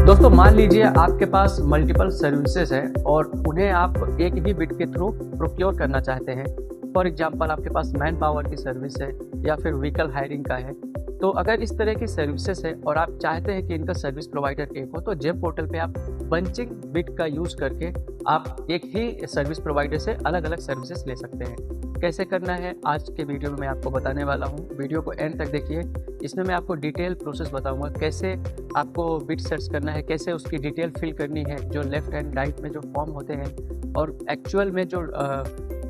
दोस्तों मान लीजिए आपके पास मल्टीपल सर्विसेज है और उन्हें आप एक ही बिट के थ्रू प्रोक्योर करना चाहते हैं। फॉर एग्जांपल आपके पास मैन पावर की सर्विस है या फिर व्हीकल हायरिंग का है। तो अगर इस तरह की सर्विसेज है और आप चाहते हैं कि इनका सर्विस प्रोवाइडर एक हो, तो जेम पोर्टल पे आप बंचिंग बिट का यूज़ करके आप एक ही सर्विस प्रोवाइडर से अलग अलग सर्विसेज ले सकते हैं। कैसे करना है आज के वीडियो में मैं आपको बताने वाला हूँ। वीडियो को एंड तक देखिए। इसमें मैं आपको डिटेल प्रोसेस बताऊंगा, कैसे आपको बिट सर्च करना है, कैसे उसकी डिटेल फिल करनी है, जो लेफ्ट एंड राइट में जो फॉर्म होते हैं और एक्चुअल में जो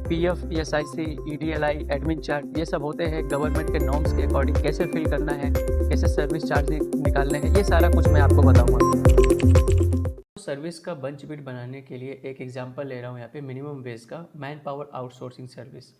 पीएफ, पीएसआईसी, ईडीएलआई, एडमिन चार्ज ये सब होते हैं गवर्नमेंट के नॉर्म्स के अकॉर्डिंग कैसे फिल करना है, कैसे सर्विस चार्ज निकालने हैं, ये सारा कुछ मैं आपको बताऊंगा। सर्विस का बंच बिट बनाने के लिए एक एग्जांपल ले रहा हूँ यहाँ पे मिनिमम वेज का, मैन पावर आउटसोर्सिंग सर्विस।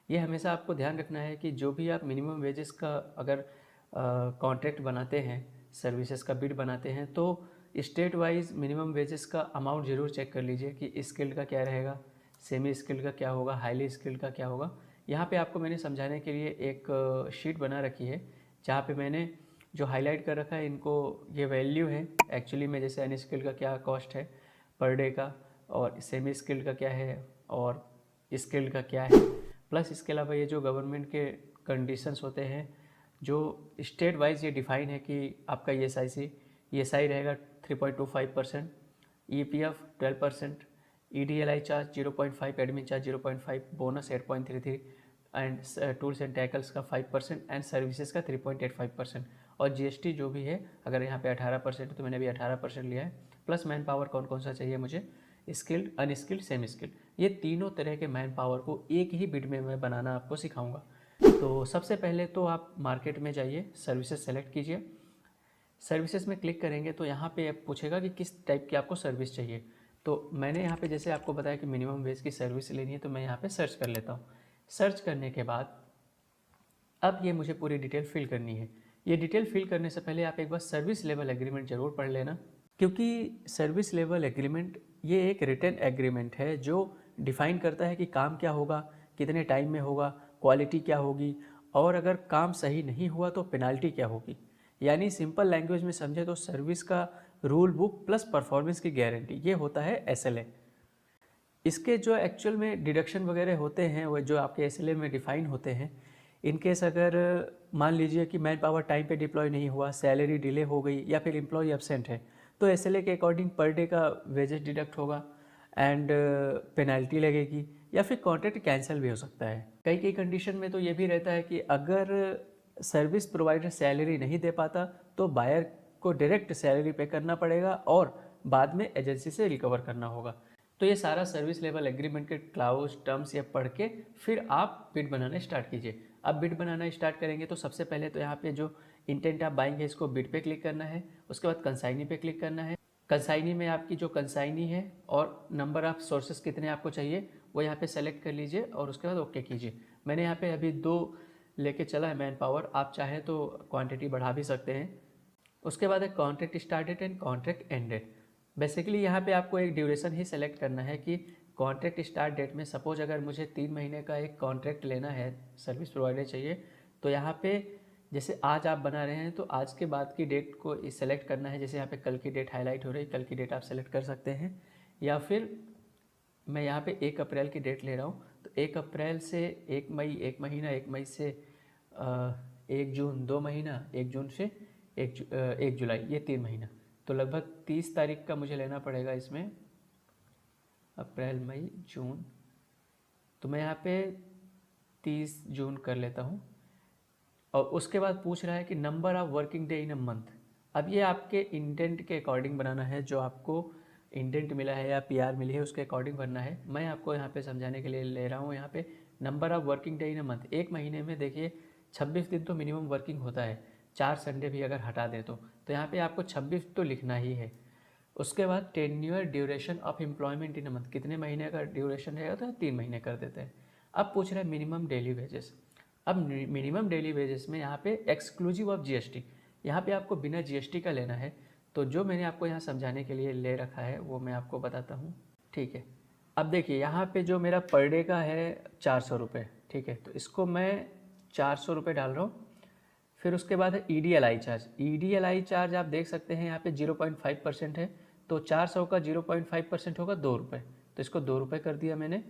ये हमेशा आपको ध्यान रखना है कि जो भी आप मिनिमम वेजेस का अगर कॉन्ट्रैक्ट बनाते हैं, सर्विसेज का बिड बनाते हैं, तो स्टेट वाइज मिनिमम वेजेस का अमाउंट ज़रूर चेक कर लीजिए कि स्किल्ड का क्या रहेगा, सेमी स्किल्ड का क्या होगा, हाईली स्किल्ड का क्या होगा। यहाँ पे आपको मैंने समझाने के लिए एक शीट बना रखी है जहाँ पे मैंने जो हाईलाइट कर रखा है इनको, ये वैल्यू है एक्चुअली में, जैसे अनस्किल्ड का क्या कॉस्ट है पर डे का, और सेमी स्किल्ड का क्या है और स्किल्ड का क्या है, प्लस इसके अलावा ये जो गवर्नमेंट के कंडीशंस होते हैं जो स्टेट वाइज ये डिफाइन है कि आपका ESI रहेगा 3.25%, EPF 12%, EDLI charge 0.5, admin charge 0.5, bonus 8.33 and tools and tackles का 5% एंड सर्विसेज का 3.85%, और GST जो भी है अगर यहाँ पे 18% तो मैंने भी 18% लिया है। प्लस मैन पावर कौन कौन सा चाहिए मुझे, स्किल्ड, अनस्किल्ड, सेमी स्किल्ड, ये तीनों तरह के मैन पावर को एक ही बिट में मैं बनाना आपको सिखाऊंगा। तो सबसे पहले तो आप मार्केट में जाइए, सर्विसेज सेलेक्ट कीजिए। सर्विसेज में क्लिक करेंगे तो यहाँ पे पूछेगा कि किस टाइप की आपको सर्विस चाहिए। तो मैंने यहाँ पे जैसे आपको बताया कि मिनिमम वेज की सर्विस लेनी है, तो मैं यहाँ पे सर्च कर लेता हूँ। सर्च करने के बाद अब ये मुझे पूरी डिटेल फिल करनी है। ये डिटेल फिल करने से पहले आप एक बार सर्विस लेवल एग्रीमेंट ज़रूर पढ़ लेना, क्योंकि सर्विस लेवल एग्रीमेंट ये एक रिटन एग्रीमेंट है जो डिफ़ाइन करता है कि काम क्या होगा, कितने टाइम में होगा, क्वालिटी क्या होगी, और अगर काम सही नहीं हुआ तो पेनाल्टी क्या होगी। यानी सिंपल लैंग्वेज में समझे तो सर्विस का रूल बुक प्लस परफॉर्मेंस की गारंटी, ये होता है SLA। इसके जो एक्चुअल में डिडक्शन वगैरह होते हैं वो जो आपके SLA में डिफ़ाइन होते हैं। इनकेस अगर मान लीजिए कि मैन पावर टाइम पे डिप्लॉय नहीं हुआ, सैलरी डिले हो गई या फिर एम्प्लॉय एब्सेंट है, तो SLA के अकॉर्डिंग पर डे का वेजेस डिडक्ट होगा एंड पेनल्टी लगेगी, या फिर कॉन्ट्रैक्ट कैंसिल भी हो सकता है। कई कई कंडीशन में तो ये भी रहता है कि अगर सर्विस प्रोवाइडर सैलरी नहीं दे पाता तो बायर को डायरेक्ट सैलरी पे करना पड़ेगा और बाद में एजेंसी से रिकवर करना होगा। तो ये सारा सर्विस लेवल एग्रीमेंट के क्लाउज टर्म्स ये पढ़ के फिर आप बिड बनाना स्टार्ट कीजिए। अब बिड बनाना स्टार्ट करेंगे तो सबसे पहले तो यहाँ पे जो इंटेंट आप बाइंग है इसको बिड पे क्लिक करना है, उसके बाद कंसाइनी पे क्लिक करना है। कंसाइनी में आपकी जो कंसाइनी है और नंबर ऑफ सोर्सेस कितने आपको चाहिए वो यहाँ पे सेलेक्ट कर लीजिए और उसके बाद ओके कीजिए। मैंने यहाँ पे अभी 2 लेके चला है मैन पावर, आप चाहें तो क्वांटिटी बढ़ा भी सकते हैं। उसके बाद है contract start date and contract end date. Basically यहाँ पे आपको एक ड्यूरेशन ही सेलेक्ट करना है कि कॉन्ट्रैक्ट स्टार्ट डेट में सपोज अगर मुझे 3 महीने का एक कॉन्ट्रैक्ट लेना है, सर्विस प्रोवाइडर चाहिए, तो यहाँ पे जैसे आज आप बना रहे हैं तो आज के बाद की डेट को सेलेक्ट करना है। जैसे यहाँ पे कल की डेट हाईलाइट हो रही है, कल की डेट आप सेलेक्ट कर सकते हैं, या फिर मैं यहाँ पे 1 अप्रैल की डेट ले रहा हूँ तो 1 अप्रैल से 1 मई 1 महीना, 1 मई से 1 जून 2 महीना, 1 जून से 1 जुलाई ये 3 महीना। तो लगभग 30 तारीख का मुझे लेना पड़ेगा इसमें, अप्रैल मई जून, तो मैं यहाँ पे 30 जून कर लेता हूँ। और उसके बाद पूछ रहा है कि number of working day in a month. अब ये आपके इंटेंट के अकॉर्डिंग बनाना है, जो आपको इंटेंट मिला है या PR मिली है उसके अकॉर्डिंग बनना है। मैं आपको यहाँ पे समझाने के लिए ले रहा हूँ यहाँ पे number of working day in a month. एक महीने में देखिए 26 दिन तो मिनिमम वर्किंग होता है, 4 संडे भी अगर हटा दें तो यहाँ पे आपको 26 तो लिखना ही है। उसके बाद tenure duration of employment in a month, कितने महीने का ड्यूरेशन रहेगा तो 3 महीने कर देते हैं। अब पूछ रहे हैं मिनिमम डेली वेजेस। अब मिनिमम डेली वेजेस में यहाँ पे एक्सक्लूसिव ऑफ GST, यहाँ पे आपको बिना GST का लेना है। तो जो मैंने आपको यहाँ समझाने के लिए ले रखा है वो मैं आपको बताता हूँ, ठीक है। अब देखिए यहाँ पे जो मेरा पर डे का है 400 रुपये, ठीक है, तो इसको मैं 400 रुपये डाल रहा हूँ। फिर उसके बाद है EDLI चार्ज। EDLI चार्ज आप देख सकते हैं यहाँ पे 0.5% है, तो 400 का 0.5% होगा 2 रुपये, तो इसको 2 रुपये कर दिया मैंने।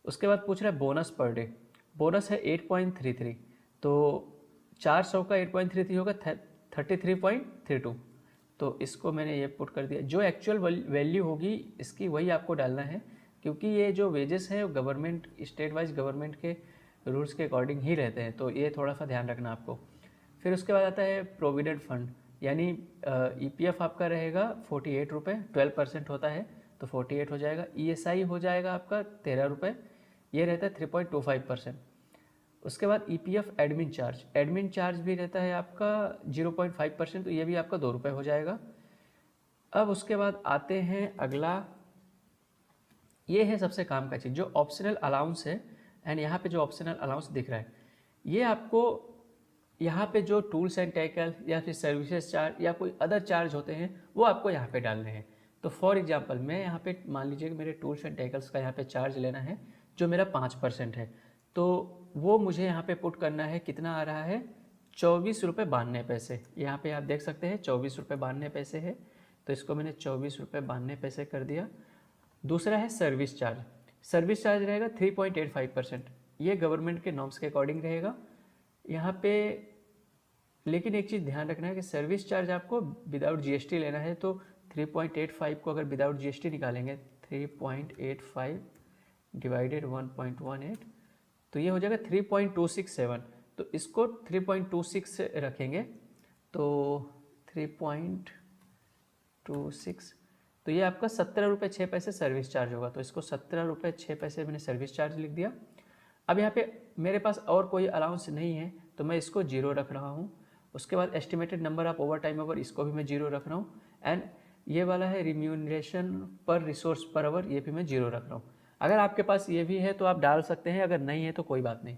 उसके बाद पूछ रहा है बोनस पर डे, बोनस है 8.33, तो 400 का 8.33 होगा 33.32, तो इसको मैंने ये पुट कर दिया। जो एक्चुअल वैल्यू होगी इसकी वही आपको डालना है, क्योंकि ये जो वेजेस हैं गवर्नमेंट स्टेट वाइज गवर्नमेंट के रूल्स के अकॉर्डिंग ही रहते हैं, तो ये थोड़ा सा ध्यान रखना आपको। फिर उसके बाद आता है प्रोविडेंट फंड, यानी EPF आपका रहेगा 48 रुपये, 12% होता है तो 48 हो जाएगा। ESI हो जाएगा आपका 13 रुपये, ये रहता है 3.25%। उसके बाद EPF admin charge, admin charge भी रहता है आपका 0.5%, तो ये भी आपका 2 रुपये हो जाएगा। अब उसके बाद आते हैं अगला, ये है सबसे काम का चीज़ जो ऑप्शनल अलाउंस है। एंड यहाँ पे जो ऑप्शनल अलाउंस दिख रहा है, ये आपको यहाँ पे जो टूल्स एंड टैकल या फिर सर्विसेज चार्ज या कोई अदर चार्ज होते हैं वो आपको यहाँ पे डालने हैं। तो फॉर एग्जांपल मैं यहाँ पे मान लीजिए कि मेरे टूल्स एंड टैकल्स का यहाँ पे चार्ज लेना है जो मेरा 5% है, तो वो मुझे यहाँ पे पुट करना है। कितना आ रहा है? 24 रुपये 92 पैसे। यहाँ पे आप देख सकते हैं 24 रुपये 92 पैसे है, तो इसको मैंने 24 रुपये 92 पैसे कर दिया। दूसरा है सर्विस चार्ज, सर्विस चार्ज रहेगा 3.85%, ये गवर्नमेंट के नॉर्म्स के अकॉर्डिंग रहेगा यहाँ पे। लेकिन एक चीज़ ध्यान रखना है कि सर्विस चार्ज आपको विदाउट GST लेना है, तो 3.85 को अगर विदाउट GST निकालेंगे 3.85 डिवाइडेड 1.18, तो ये हो जाएगा 3.267, तो इसको 3.26 से रखेंगे, तो 3.26, तो ये आपका 17 रुपये 6 पैसे सर्विस चार्ज होगा, तो इसको 17 रुपये 6 पैसे मैंने सर्विस चार्ज लिख दिया। अब यहाँ पे मेरे पास और कोई अलाउंस नहीं है, तो मैं इसको 0 रख रहा हूँ। उसके बाद estimated number of overtime hour, इसको भी मैं 0 रख रहा हूँ। एंड ये वाला है रिम्यूनरेशन पर रिसोर्स पर आवर, ये भी मैं 0 रख रहा हूँ। अगर आपके पास ये भी है तो आप डाल सकते हैं, अगर नहीं है तो कोई बात नहीं।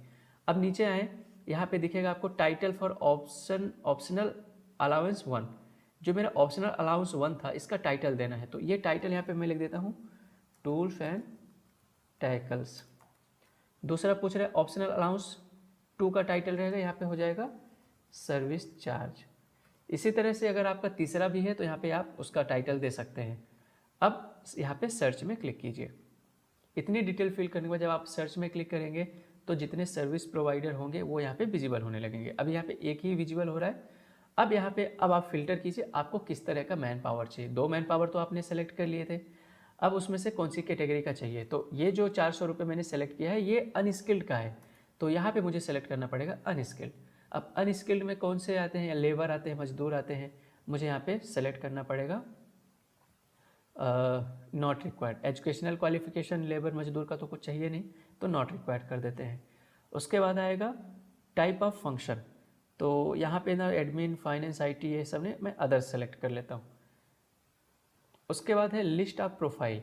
अब नीचे आए, यहाँ पे दिखेगा आपको टाइटल फॉर ऑप्शनल अलाउंस 1, जो मेरा ऑप्शनल अलाउंस 1 था इसका टाइटल देना है, तो ये टाइटल यहाँ पे मैं लिख देता हूँ टूल्स एंड टैकल्स। दूसरा पूछ रहा है ऑप्शनल अलाउंस 2 का टाइटल रहेगा, यहाँ पे हो जाएगा सर्विस चार्ज। इसी तरह से अगर आपका तीसरा भी है तो यहाँ पे आप उसका टाइटल दे सकते हैं। अब यहाँ पे सर्च में क्लिक कीजिए। इतनी डिटेल फिल करने के बाद जब आप सर्च में क्लिक करेंगे तो जितने सर्विस प्रोवाइडर होंगे वो यहाँ पे विजिबल होने लगेंगे। अब यहाँ पे एक ही विजिबल हो रहा है। अब यहाँ पे अब आप फिल्टर कीजिए आपको किस तरह का मैन पावर चाहिए। 2 मैन पावर तो आपने सेलेक्ट कर लिए थे, अब उसमें से कौन सी कैटेगरी का चाहिए। तो ये जो 400 रुपये मैंने सेलेक्ट किया है ये अनस्किल्ड का है, तो यहाँ पे मुझे सेलेक्ट करना पड़ेगा अनस्किल्ड। अब अनस्किल्ड में कौन से आते हैं, लेबर आते हैं, मजदूर आते हैं, मुझे यहाँ पे सेलेक्ट करना पड़ेगा not required. Educational qualification labour मजदूर का तो कुछ चाहिए नहीं, तो नॉट रिक्वायर्ड कर देते हैं। उसके बाद आएगा टाइप ऑफ फंक्शन, तो यहाँ पे ना एडमिन, फाइनेंस, IT ये सब ने मैं अदर सेलेक्ट कर लेता हूँ। उसके बाद है लिस्ट ऑफ प्रोफाइल,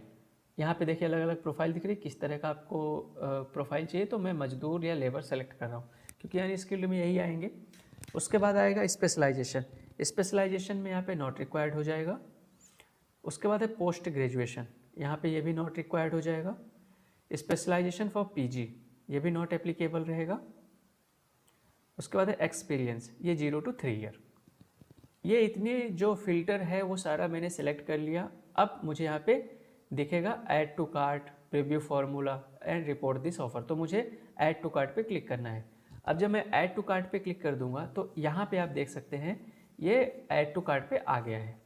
यहाँ पे देखिए अलग अलग प्रोफाइल दिख रही है, किस तरह का आपको प्रोफाइल चाहिए, तो मैं मजदूर या लेबर सेलेक्ट कर रहा हूँ क्योंकि अनस्किल्ड में यही आएंगे। उसके बाद आएगा स्पेशलाइजेशन, स्पेशलाइजेशन में यहाँ पे नॉट रिक्वायर्ड हो जाएगा। उसके बाद है पोस्ट ग्रेजुएशन, यहाँ पे ये भी नॉट रिक्वायर्ड हो जाएगा। स्पेशलाइजेशन फॉर PG ये भी नॉट एप्लीकेबल रहेगा। उसके बाद है एक्सपीरियंस, ये 0 to 3 ईयर। ये इतने जो फिल्टर है वो सारा मैंने सेलेक्ट कर लिया। अब मुझे यहाँ पे दिखेगा add to cart, preview formula and report this offer, तो मुझे ऐड टू कार्ट पे क्लिक करना है। अब जब मैं ऐड टू कार्ट पे क्लिक कर दूंगा तो यहाँ पे आप देख सकते हैं ये ऐड टू कार्ट पे आ गया है।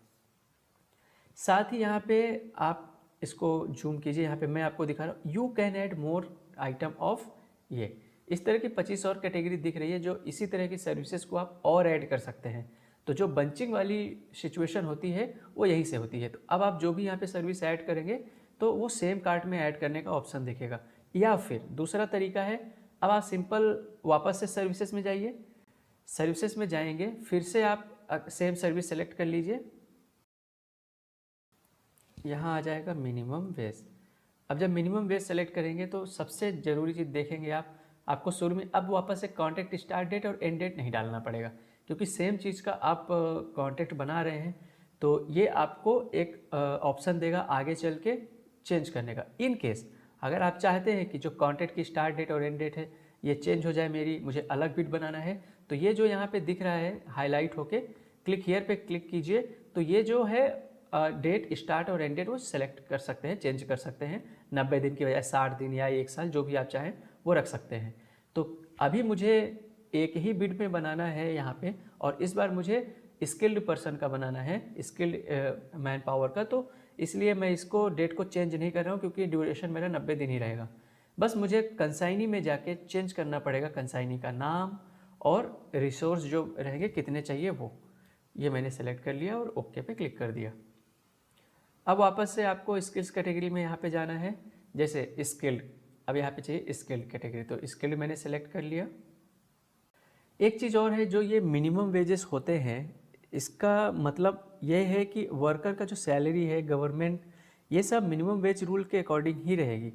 साथ ही यहाँ पे आप इसको जूम कीजिए, यहाँ पे मैं आपको दिखा रहा हूँ you can add more item of, ये इस तरह की 25 और कैटेगरी दिख रही है जो इसी तरह की सर्विसेज को आप और ऐड कर सकते हैं। तो जो बंचिंग वाली सिचुएशन होती है वो यहीं से होती है। तो अब आप जो भी यहाँ पे सर्विस ऐड करेंगे तो वो सेम कार्ट में ऐड करने का ऑप्शन दिखेगा। या फिर दूसरा तरीका है, अब आप सिंपल वापस से सर्विसेज में जाइए, सर्विसेज में जाएंगे, फिर से आप सेम सर्विस सेलेक्ट कर लीजिए, यहाँ आ जाएगा मिनिमम वेज। अब जब मिनिमम वेज सेलेक्ट करेंगे तो सबसे ज़रूरी चीज़ देखेंगे आपको शुरू में अब वापस से कॉन्ट्रैक्ट स्टार्ट डेट और एंड डेट नहीं डालना पड़ेगा, क्योंकि सेम चीज़ का आप कॉन्ट्रैक्ट बना रहे हैं, तो ये आपको एक ऑप्शन देगा आगे चल के चेंज करने का। इन केस अगर आप चाहते हैं कि जो कॉन्ट्रैक्ट की स्टार्ट डेट और एंड डेट है ये चेंज हो जाए, मुझे अलग बिट बनाना है, तो ये जो यहाँ पे दिख रहा है हाईलाइट होके, क्लिक हियर पे क्लिक कीजिए तो ये जो है डेट स्टार्ट और एंड डेट वो सेलेक्ट कर सकते हैं, चेंज कर सकते हैं। 90 दिन की बजाय 60 दिन या 1 साल, जो भी आप चाहें वो रख सकते हैं। तो अभी मुझे एक ही बिड में बनाना है यहाँ पे, और इस बार मुझे स्किल्ड पर्सन का बनाना है, स्किल्ड मैन पावर का, तो इसलिए मैं इसको डेट को चेंज नहीं कर रहा हूँ क्योंकि ड्यूरेशन मेरा 90 दिन ही रहेगा। बस मुझे कंसाइनी में जाके चेंज करना पड़ेगा, कंसाइनी का नाम और रिसोर्स जो रहेंगे कितने चाहिए वो, ये मैंने सेलेक्ट कर लिया और ओके पे क्लिक कर दिया। अब वापस से आपको स्किल्स कैटेगरी में यहाँ पे जाना है, जैसे स्किल्ड, अब यहाँ पे चाहिए स्किल्ड कैटेगरी, तो स्किल्ड मैंने सेलेक्ट कर लिया। एक चीज़ और है, जो ये मिनिमम वेजेस होते हैं, इसका मतलब ये है कि वर्कर का जो सैलरी है गवर्नमेंट, ये सब मिनिमम वेज रूल के अकॉर्डिंग ही रहेगी।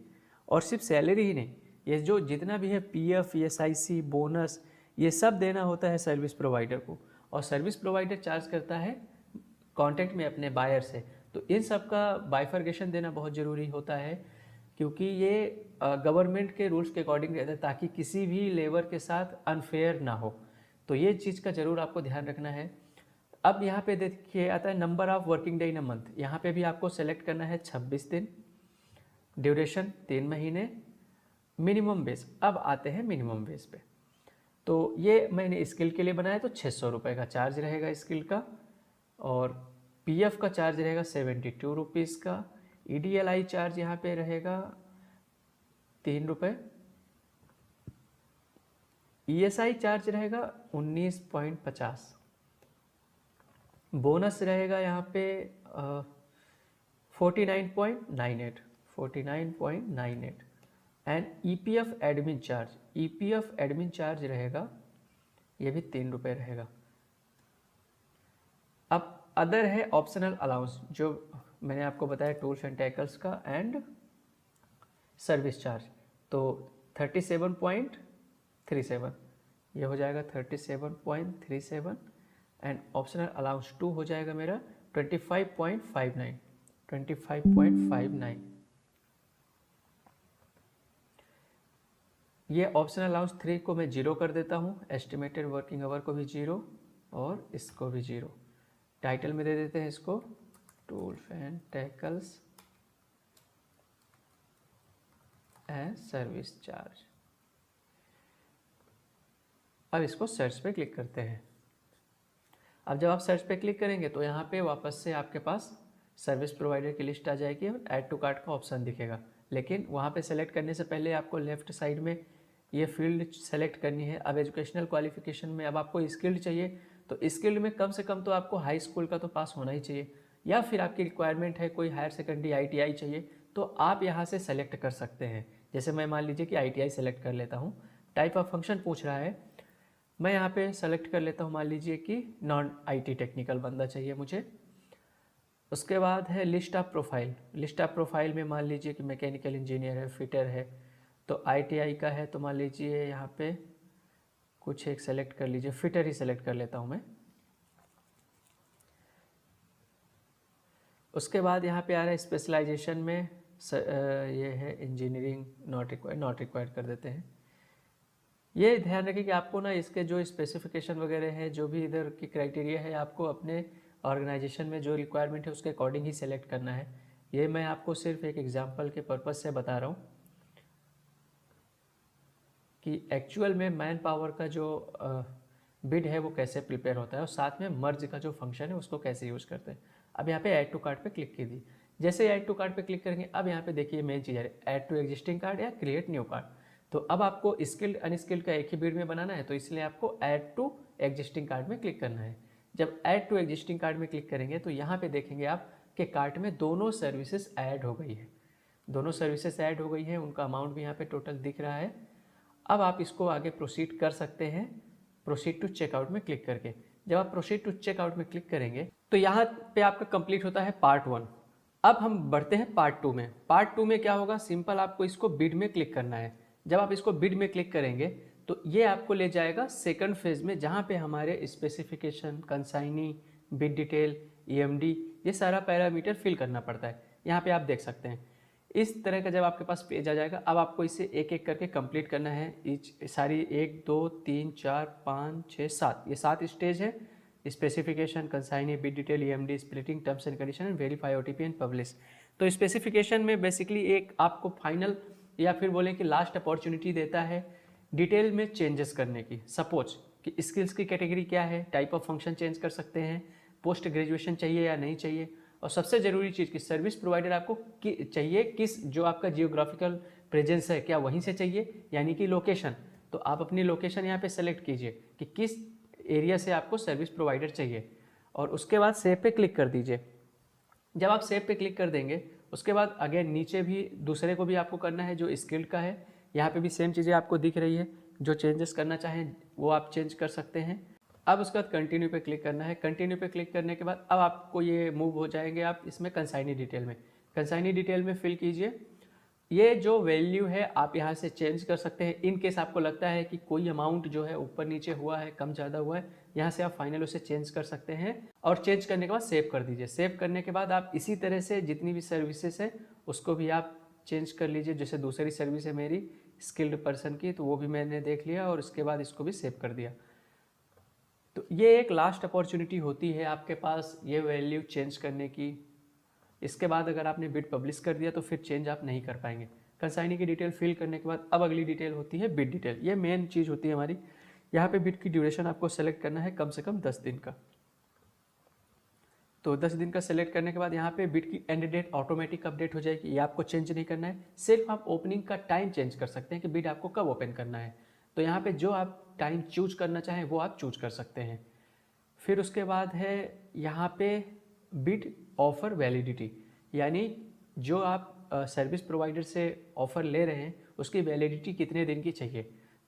और सिर्फ सैलरी ही नहीं, ये जो जितना भी है पीएफ, ESIC, बोनस, ये सब देना होता है सर्विस प्रोवाइडर को, और सर्विस प्रोवाइडर चार्ज करता है कॉन्ट्रैक्ट में अपने बायर से। तो इन सब का बाइफर्गेशन देना बहुत ज़रूरी होता है, क्योंकि ये गवर्नमेंट के रूल्स के अकॉर्डिंग रहता है, ताकि किसी भी लेबर के साथ अनफेयर ना हो। तो ये चीज़ का ज़रूर आपको ध्यान रखना है। अब यहाँ पे देखिए आता है number of working day in a month, यहाँ पे भी आपको सेलेक्ट करना है 26 दिन, ड्यूरेशन 3 महीने, मिनिमम बेस। अब आते हैं मिनिमम बेस पे, तो ये मैंने स्किल के लिए बनाया, तो 600 रुपये का चार्ज रहेगा स्किल का, और पीएफ का चार्ज रहेगा 72 रुपीज़ का, EDLI चार्ज यहाँ पे रहेगा 3 रुपये, ESI चार्ज रहेगा 19.50, बोनस रहेगा यहाँ पे 49.98 एंड EPF एडमिन चार्ज रहेगा, ये भी 3 रुपये रहेगा। अब अदर है ऑप्शनल अलाउंस, जो मैंने आपको बताया टूल्स एंड टैकल्स का, एंड सर्विस चार्ज, तो 37.37 ये हो जाएगा 37.37, एंड ऑप्शनल अलाउंस 2 हो जाएगा मेरा 25.59। ये ऑप्शनल अलाउंस 3 को मैं 0 कर देता हूँ, एस्टिमेटेड वर्किंग आवर को भी 0 और इसको भी 0। टाइटल में दे देते हैं इसको tools and tackles and service charge. अब इसको सर्च पे क्लिक करते हैं। अब जब आप सर्च पे क्लिक करेंगे तो यहाँ पे वापस से आपके पास सर्विस प्रोवाइडर की लिस्ट आ जाएगी और ऐड टू कार्ट का ऑप्शन दिखेगा, लेकिन वहाँ पे सेलेक्ट करने से पहले आपको लेफ्ट साइड में ये फील्ड सेलेक्ट करनी है। अब एजुकेशनल क्वालिफिकेशन में अब आपको स्किल्ड चाहिए, तो स्किल्ड में कम से कम तो आपको हाई स्कूल का तो पास होना ही चाहिए, या फिर आपकी रिक्वायरमेंट है कोई हायर सेकेंडरी ITI चाहिए तो आप यहाँ से सेलेक्ट कर सकते हैं। जैसे मैं मान लीजिए कि ITI सेलेक्ट कर लेता हूँ। टाइप ऑफ फंक्शन पूछ रहा है, मैं यहाँ पे सेलेक्ट कर लेता हूँ, मान लीजिए कि नॉन IT टेक्निकल बंदा चाहिए मुझे। उसके बाद है list of profile. List of profile में मान लीजिए कि मैकेनिकल इंजीनियर है, फिटर है, तो ITI का है, तो मान लीजिए यहाँ पे कुछ एक सेलेक्ट कर लीजिए, फिटर ही सेलेक्ट कर लेता हूँ मैं। उसके बाद यहाँ पे आ रहा है स्पेशलाइजेशन में ये है इंजीनियरिंग, नॉट रिक्वायर्ड कर देते हैं। ये ध्यान रखें कि आपको ना इसके जो स्पेसिफिकेशन वगैरह है, जो भी इधर की क्राइटेरिया है, आपको अपने ऑर्गेनाइजेशन में जो रिक्वायरमेंट है उसके अकॉर्डिंग ही सेलेक्ट करना है। ये मैं आपको सिर्फ एक एग्जांपल के पर्पज़ से बता रहा हूँ कि एक्चुअल में मैन पावर का जो बिड है वो कैसे प्रिपेयर होता है, और साथ में मर्ज का जो फंक्शन है उसको कैसे यूज़ करते हैं। अब यहाँ पे ऐड टू कार्ट पे क्लिक कीजिए। जैसे ऐड टू कार्ट पे क्लिक करेंगे, अब यहाँ पे देखिए मेन चीज़ है ऐड टू एग्जिस्टिंग कार्ड या क्रिएट न्यू कार्ड। तो अब आपको स्किल्ड अनस्किल्ड का एक ही बिड में बनाना है, तो इसलिए आपको ऐड टू एग्जिस्टिंग कार्ड में क्लिक करना है। जब ऐड टू एग्जिस्टिंग कार्ड में क्लिक करेंगे तो यहाँ पे देखेंगे आप कि कार्ट में दोनों सर्विसेज ऐड हो गई है, दोनों सर्विसेज ऐड हो गई हैं, उनका अमाउंट भी यहाँ पे टोटल दिख रहा है। अब आप इसको आगे प्रोसीड कर सकते हैं प्रोसीड टू चेकआउट में क्लिक करके। जब आप प्रोसीड टू चेकआउट में क्लिक करेंगे तो यहाँ पे आपका कंप्लीट होता है पार्ट 1। अब हम बढ़ते हैं पार्ट 2 में। पार्ट 2 में क्या होगा, सिंपल आपको इसको बिड में क्लिक करना है। जब आप इसको बिड में क्लिक करेंगे तो ये आपको ले जाएगा सेकंड फेज में, जहाँ पे हमारे specification, consignee, bid detail, EMD, ये सारा पैरामीटर फिल करना पड़ता है। यहाँ पे आप देख सकते हैं इस तरह का जब आपके पास पेज आ जाएगा, अब आपको इसे एक एक करके कंप्लीट करना है। सारी 1 2 3 4 5 6 7 ये 7 स्टेज है। Specification, consignee, bid detail, EMD, splitting, terms and condition and verify OTP and publish. तो स्पेसिफिकेशन में बेसिकली एक आपको फाइनल या फिर बोलें कि लास्ट अपॉर्चुनिटी देता है डिटेल में चेंजेस करने की। सपोज कि स्किल्स की कैटेगरी क्या है, टाइप ऑफ फंक्शन चेंज कर सकते हैं, पोस्ट ग्रेजुएशन चाहिए या नहीं चाहिए, और सबसे ज़रूरी चीज़ कि सर्विस प्रोवाइडर आपको चाहिए किस, जो आपका जियोग्राफिकल प्रेजेंस है क्या वहीं से चाहिए, यानी कि लोकेशन। तो आप अपनी लोकेशन यहाँ पे सेलेक्ट कीजिए कि किस एरिया से आपको सर्विस प्रोवाइडर चाहिए, और उसके बाद सेव पे क्लिक कर दीजिए। जब आप सेव पे क्लिक कर देंगे उसके बाद अगेन नीचे भी दूसरे को भी आपको करना है जो स्किल्ड का है। यहाँ पे भी सेम चीज़ें आपको दिख रही है, जो चेंजेस करना चाहें वो आप चेंज कर सकते हैं। अब उसके बाद कंटिन्यू पे क्लिक करना है। कंटिन्यू पे क्लिक करने के बाद अब आपको ये मूव हो जाएंगे आप इसमें कंसाइनी डिटेल में। कंसाइनी डिटेल में फिल कीजिए, ये जो वैल्यू है आप यहाँ से चेंज कर सकते हैं। इन केस आपको लगता है कि कोई अमाउंट जो है ऊपर नीचे हुआ है, कम ज़्यादा हुआ है, यहाँ से आप फाइनल उसे चेंज कर सकते हैं, और चेंज करने के बाद सेव कर दीजिए। सेव करने के बाद आप इसी तरह से जितनी भी सर्विसेज है उसको भी आप चेंज कर लीजिए। जैसे दूसरी सर्विस है मेरी स्किल्ड पर्सन की, तो वो भी मैंने देख लिया और उसके बाद इसको भी सेव कर दिया। तो ये एक लास्ट अपॉर्चुनिटी होती है आपके पास ये वैल्यू चेंज करने की। इसके बाद अगर आपने बिड पब्लिश कर दिया तो फिर चेंज आप नहीं कर पाएंगे। कंसाइनी की डिटेल फिल करने के बाद अब अगली डिटेल होती है बिड डिटेल। ये मेन चीज़ होती है हमारी। यहाँ पे बिड की ड्यूरेशन आपको सेलेक्ट करना है कम से कम 10 दिन का। तो 10 दिन का सेलेक्ट करने के बाद यहाँ पे बिड की एंड डेट ऑटोमेटिक अपडेट हो जाएगी, ये आपको चेंज नहीं करना है। सिर्फ आप ओपनिंग का टाइम चेंज कर सकते हैं कि बिड आपको कब ओपन करना है। तो यहाँ पे जो आप टाइम चूज करना चाहें वो आप चूज कर सकते हैं। फिर उसके बाद है यहाँ पे बिड ऑफर वैलिडिटी, यानी जो आप सर्विस प्रोवाइडर से ऑफ़र ले रहे हैं उसकी वैलिडिटी कितने दिन की चाहिए।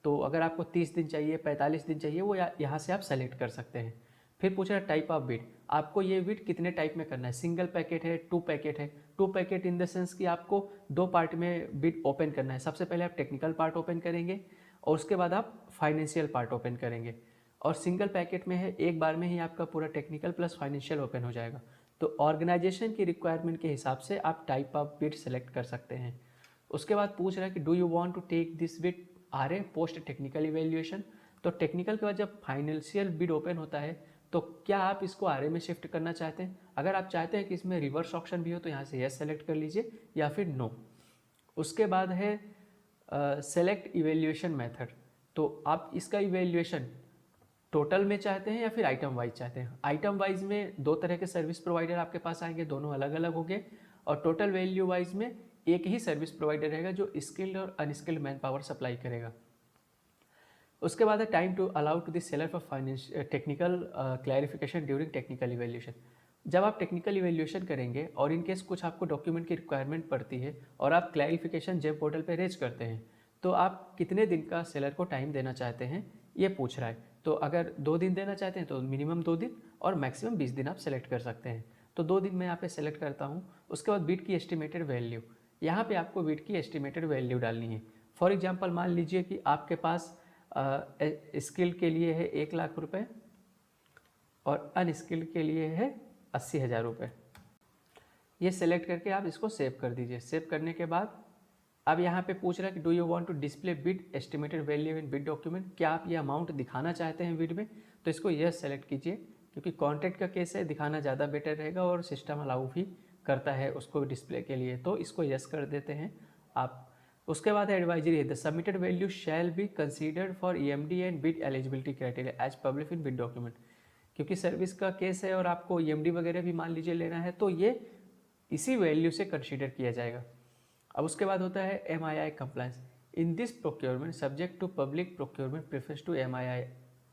तो अगर आपको 30 दिन चाहिए, 45 दिन चाहिए, वो यहाँ से आप सेलेक्ट कर सकते हैं। फिर पूछ रहा है टाइप ऑफ बिड, आपको ये बिड कितने टाइप में करना है, सिंगल पैकेट है, 2 पैकेट है। 2 पैकेट इन द सेंस कि आपको 2 पार्ट में बिड ओपन करना है। सबसे पहले आप टेक्निकल पार्ट ओपन करेंगे और उसके बाद आप फाइनेंशियल पार्ट ओपन करेंगे। और सिंगल पैकेट में है एक बार में ही आपका पूरा टेक्निकल प्लस फाइनेंशियल ओपन हो जाएगा। तो ऑर्गेनाइजेशन की रिक्वायरमेंट के हिसाब से आप टाइप ऑफ बिड सेलेक्ट कर सकते हैं। उसके बाद पूछ रहा है कि do you want to take this bid RA post technical evaluation. तो टेक्निकल के बाद जब फाइनेंशियल बिड ओपन होता है तो क्या आप इसको आरए में शिफ्ट करना चाहते हैं। अगर आप चाहते हैं कि इसमें रिवर्स ऑप्शन भी हो तो यहाँ से यस सेलेक्ट कर लीजिए या फिर नो। उसके बाद है सेलेक्ट इवैल्यूएशन मेथड। तो आप इसका इवैल्यूएशन टोटल में चाहते हैं या फिर आइटम वाइज चाहते हैं। आइटम वाइज में 2 तरह के सर्विस प्रोवाइडर आपके पास आएंगे, दोनों अलग अलग होंगे। और टोटल वैल्यू वाइज में एक ही सर्विस प्रोवाइडर रहेगा जो स्किल्ड और अनस्किल्ड मैन पावर सप्लाई करेगा। उसके बाद है time to allow to the seller for financial technical clarification during technical evaluation. जब आप टेक्निकल इवैल्यूएशन करेंगे और इनकेस कुछ आपको डॉक्यूमेंट की रिक्वायरमेंट पड़ती है और आप क्लैरिफिकेशन जेम पोर्टल पे रेज करते हैं, तो आप कितने दिन का सेलर को टाइम देना चाहते हैं ये पूछ रहा है। तो अगर 2 दिन देना चाहते हैं तो मिनिमम 2 दिन और मैक्सिमम 20 दिन आप सेलेक्ट कर सकते हैं। तो 2 दिन मैं यहाँ पे सेलेक्ट करता हूँ। उसके बाद बिड की एस्टिमेटेड वैल्यू, यहाँ पे आपको बिड की एस्टिमेटेड वैल्यू डालनी है। फॉर एग्जांपल मान लीजिए कि आपके पास स्किल के लिए है 1 लाख रुपए और अनस्किल्ड के लिए है 80,000 रुपये। ये सेलेक्ट करके आप इसको सेव कर दीजिए। सेव करने के बाद अब यहाँ पे पूछ रहा है कि do you want to display bid estimated value in bid document, क्या आप ये अमाउंट दिखाना चाहते हैं बिड में। तो इसको यस सेलेक्ट कीजिए, क्योंकि कॉन्ट्रैक्ट का केस है, दिखाना ज़्यादा बेटर रहेगा और सिस्टम अलाउ भी करता है उसको डिस्प्ले के लिए। तो इसको यस कर देते हैं आप। उसके बाद एडवाइजरी है the submitted value shall be considered for EMD and bid eligibility criteria as publish in bid document. क्योंकि सर्विस का केस है और आपको ईएमडी वगैरह भी मान लीजिए लेना है तो ये इसी वैल्यू से कंसीडर किया जाएगा। अब उसके बाद होता है MII compliance in this procurement subject to public procurement preference to MII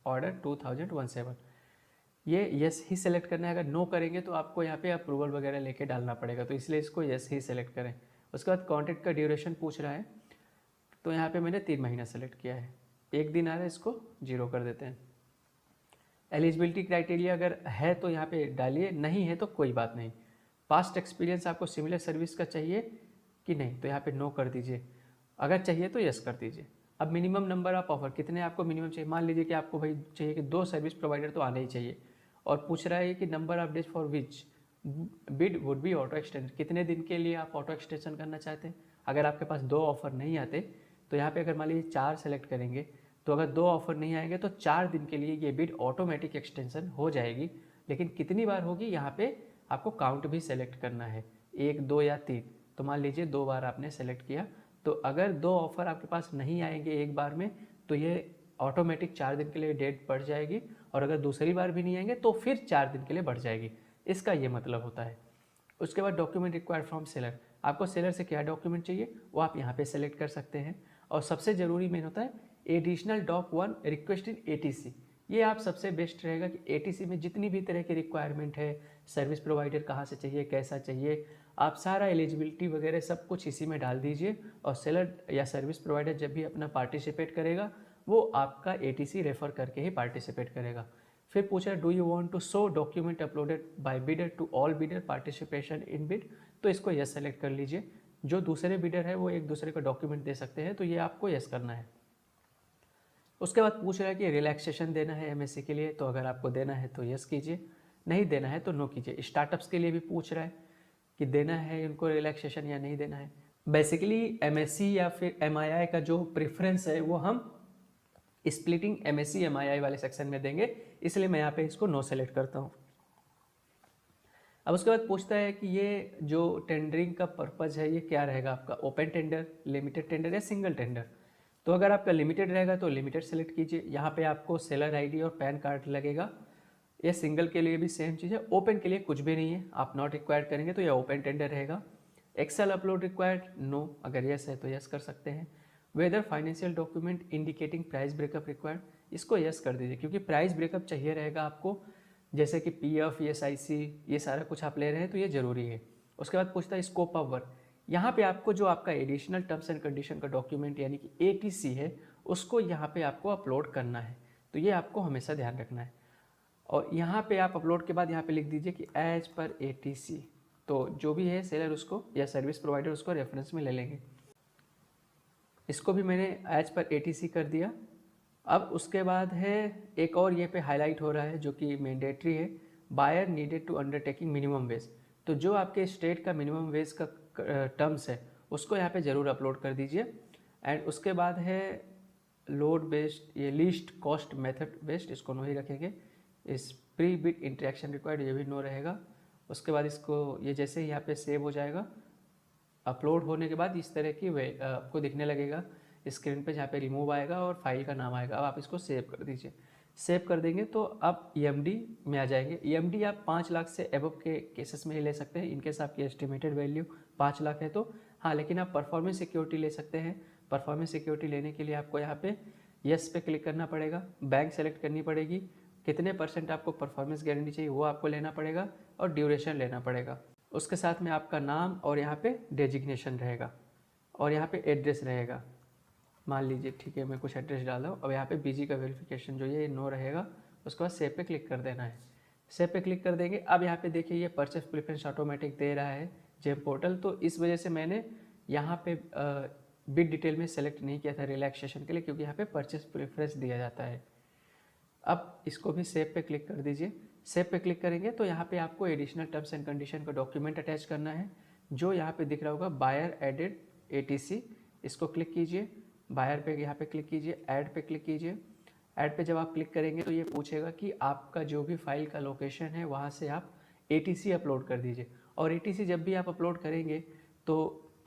order 2017। ये यस ही सेलेक्ट करना है। अगर नो करेंगे तो आपको यहाँ पे अप्रूवल वगैरह लेके डालना पड़ेगा, तो इसलिए इसको यस ही सेलेक्ट करें। उसके बाद कॉन्ट्रैक्ट का ड्यूरेशन पूछ रहा है, तो यहाँ पे मैंने 3 महीना सेलेक्ट किया है। 1 दिन आ रहा है, इसको 0 कर देते हैं। एलिजिबिलिटी क्राइटेरिया अगर है तो यहाँ पे डालिए, नहीं है तो कोई बात नहीं। पास्ट एक्सपीरियंस आपको सिमिलर सर्विस का चाहिए कि नहीं, तो यहाँ पे नो कर दीजिए। अगर चाहिए तो यस कर दीजिए। अब मिनिमम नंबर ऑफ ऑफर, कितने आपको मिनिमम चाहिए। मान लीजिए कि आपको भाई चाहिए कि 2 सर्विस प्रोवाइडर तो आने ही चाहिए, और पूछ रहा है कि number of days for which bid would be auto extend, कितने दिन के लिए आप ऑटो एक्सटेंशन करना चाहते हैं। अगर आपके पास 2 ऑफर नहीं आते तो यहाँ पे अगर मान लीजिए 4 सेलेक्ट करेंगे, तो अगर 2 ऑफर नहीं आएंगे तो 4 दिन के लिए ये बिड ऑटोमेटिक एक्सटेंशन हो जाएगी। लेकिन कितनी बार होगी, यहाँ पे आपको काउंट भी सेलेक्ट करना है, 1, 2 या 3। तो मान लीजिए 2 बार आपने सेलेक्ट किया, तो अगर 2 ऑफर आपके पास नहीं आएंगे एक बार में, तो ये ऑटोमेटिक 4 दिन के लिए डेट बढ़ जाएगी, और अगर दूसरी बार भी नहीं आएंगे तो फिर 4 दिन के लिए बढ़ जाएगी। इसका ये मतलब होता है। उसके बाद डॉक्यूमेंट रिक्वायर्ड फ्रॉम सेलर, आपको सेलर से क्या डॉक्यूमेंट चाहिए वो आप यहाँ पे सेलेक्ट कर सकते हैं। और सबसे ज़रूरी मेन होता है additional doc 1 request in ATC. ये आप सबसे बेस्ट रहेगा कि एटीसी में जितनी भी तरह की रिक्वायरमेंट है, सर्विस प्रोवाइडर कहाँ से चाहिए, कैसा चाहिए, आप सारा एलिजिबिलिटी वगैरह सब कुछ इसी में डाल दीजिए। और सेलर या सर्विस प्रोवाइडर जब भी अपना पार्टिसिपेट करेगा वो आपका एटीसी रेफर करके ही पार्टिसिपेट करेगा। फिर पूछा do you want to show document uploaded by bidder to all bidder participation in bid, तो इसको यस सेलेक्ट कर लीजिए। जो दूसरे बिडर है वो एक दूसरे को डॉक्यूमेंट दे सकते हैं, तो ये आपको यस करना है। उसके बाद पूछ रहा है कि रिलैक्सेशन देना है एमएससी के लिए, तो अगर आपको देना है तो यस कीजिए, नहीं देना है तो नो कीजिए। स्टार्टअप्स के लिए भी पूछ रहा है कि देना है इनको रिलैक्सेशन या नहीं देना है। बेसिकली एमएससी या फिर एमआईआई का जो प्रेफरेंस है वो हम स्प्लिटिंग एमएससी एमआईआई वाले सेक्शन में देंगे, इसलिए मैं यहाँ पे इसको नो सेलेक्ट करता हूँ। अब उसके बाद पूछता है कि ये जो टेंडरिंग का पर्पज़ है ये क्या रहेगा आपका, ओपन टेंडर, लिमिटेड टेंडर या सिंगल टेंडर। तो अगर आपका लिमिटेड रहेगा तो लिमिटेड सेलेक्ट कीजिए, यहाँ पे आपको सेलर आईडी और पैन कार्ड लगेगा। ये सिंगल के लिए भी सेम चीज़ है। ओपन के लिए कुछ भी नहीं है, आप नॉट रिक्वायर्ड करेंगे तो यह ओपन टेंडर रहेगा। एक्सेल अपलोड रिक्वायर्ड, नो, अगर यस है तो यस कर सकते हैं। Weather financial document indicating price breakup required, इसको यस कर दीजिए, क्योंकि प्राइस ब्रेकअप चाहिए रहेगा आपको, जैसे कि पीएफ, एसआईसी, ये सारा कुछ आप ले रहे हैं तो ये ज़रूरी है। उसके बाद पूछता है स्कोप ऑफ वर्क, यहाँ पे आपको जो आपका एडिशनल टर्म्स एंड कंडीशन का डॉक्यूमेंट यानी कि एटीसी है उसको यहाँ पे आपको अपलोड करना है, तो ये आपको हमेशा ध्यान रखना है। और यहाँ पे आप अपलोड के बाद यहाँ पे लिख दीजिए कि एज पर एटीसी, तो जो भी है सेलर उसको या सर्विस प्रोवाइडर उसको रेफरेंस में ले लेंगे। इसको भी मैंने एज पर एटीसी कर दिया। अब उसके बाद है एक और ये पे हाईलाइट हो रहा है जो कि मैंडेटरी है, buyer needed to undertaking minimum wage. तो जो आपके स्टेट का मिनिमम वेज का टर्म्स है उसको यहाँ पे ज़रूर अपलोड कर दीजिए। एंड उसके बाद है लोड बेस्ड, ये लीस्ट कॉस्ट मेथड बेस्ड, इसको नो ही रखेंगे। इस प्री बिड इंटरेक्शन रिक्वायर्ड, ये भी नो रहेगा। उसके बाद इसको ये जैसे ही यहाँ पे सेव हो जाएगा, अपलोड होने के बाद इस तरह की वे आपको दिखने लगेगा स्क्रीन पे, जहाँ पे रिमूव आएगा और फाइल का नाम आएगा। अब आप इसको सेव कर दीजिए। सेव कर देंगे तो अब ईएमडी में आ जाएंगे। ईएमडी आप 5 लाख से एबव के केसेस में ही ले सकते हैं, इनकेस आपकी एस्टिमेटेड वैल्यू 5 लाख है तो हाँ। लेकिन आप परफॉर्मेंस सिक्योरिटी ले सकते हैं। परफॉर्मेंस सिक्योरिटी लेने के लिए आपको यहाँ पे यस पे क्लिक करना पड़ेगा, बैंक सेलेक्ट करनी पड़ेगी, कितने % आपको परफॉर्मेंस गारंटी चाहिए वो आपको लेना पड़ेगा, और ड्यूरेशन लेना पड़ेगा। उसके साथ में आपका नाम और यहाँ पे डेजिग्नेशन रहेगा, और यहाँ पे एड्रेस रहेगा। मान लीजिए ठीक है मैं कुछ एड्रेस डाला हूँ। अब यहाँ पे बीजी का वेरिफिकेशन जो ये नो रहेगा। उसके बाद सेव पे क्लिक कर देना है। सेव पे क्लिक कर देंगे। अब यहाँ पे देखिए ये परचेस प्रेफरेंस ऑटोमेटिक दे रहा है जेम पोर्टल, तो इस वजह से मैंने यहाँ पे बिड डिटेल में सेलेक्ट नहीं किया था रिलैक्सेशन के लिए, क्योंकि यहाँ पे परचेस प्रेफरेंस दिया जाता है। अब इसको भी सेव पे क्लिक कर दीजिए। सेव पे क्लिक करेंगे तो यहाँ पे आपको एडिशनल टर्म्स एंड कंडीशन का डॉक्यूमेंट अटैच करना है, जो यहाँ पे दिख रहा होगा बायर एडेड एटीसी, इसको क्लिक कीजिए। बायर पे यहाँ पे क्लिक कीजिए, ऐड पे क्लिक कीजिए। ऐड पे जब आप क्लिक करेंगे तो ये पूछेगा कि आपका जो भी फाइल का लोकेशन है वहाँ से आप एटीसी अपलोड कर दीजिए। और एटीसी जब भी आप अपलोड करेंगे तो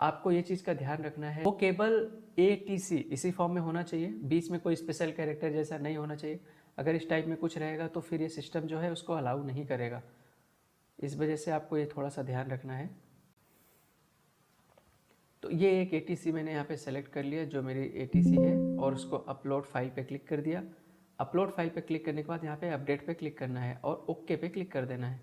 आपको ये चीज़ का ध्यान रखना है वो केवल एटीसी इसी फॉर्म में होना चाहिए, बीच में कोई स्पेशल कैरेक्टर जैसा नहीं होना चाहिए। अगर इस टाइप में कुछ रहेगा तो फिर ये सिस्टम जो है उसको अलाउ नहीं करेगा। इस वजह से आपको ये थोड़ा सा ध्यान रखना है। तो ये एक एटीसी मैंने यहाँ पे सेलेक्ट कर लिया जो मेरी एटीसी है, और उसको अपलोड फाइल पे क्लिक कर दिया। अपलोड फाइल पे क्लिक करने के बाद यहाँ पे अपडेट पे क्लिक करना है और ओके पे क्लिक कर देना है।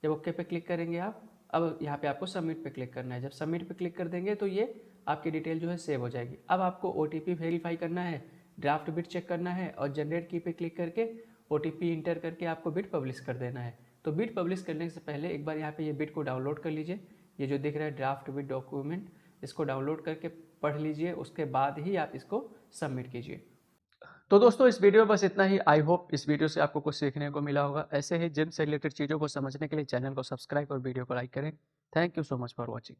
जब ओके पे क्लिक करेंगे आप, अब यहाँ पे आपको सबमिट पे क्लिक करना है। जब सबमिट पे क्लिक कर देंगे तो ये आपकी डिटेल जो है सेव हो जाएगी। अब आपको ओटीपी वेरीफाई करना है, ड्राफ्ट बिड चेक करना है, और जनरेट की पे क्लिक करके ओटीपी इंटर करके आपको बिड पब्लिश कर देना है। तो बिड पब्लिश करने से पहले एक बार यहाँ पे ये बिड को डाउनलोड कर लीजिए। ये जो दिख रहा है ड्राफ्ट बिड डॉक्यूमेंट, इसको डाउनलोड करके पढ़ लीजिए, उसके बाद ही आप इसको सबमिट कीजिए। तो दोस्तों इस वीडियो में बस इतना ही। आई होप इस वीडियो से आपको कुछ सीखने को मिला होगा। ऐसे ही जिम से रिलेटेड चीज़ों को समझने के लिए चैनल को सब्सक्राइब और वीडियो को लाइक करें। Thank you so much for watching.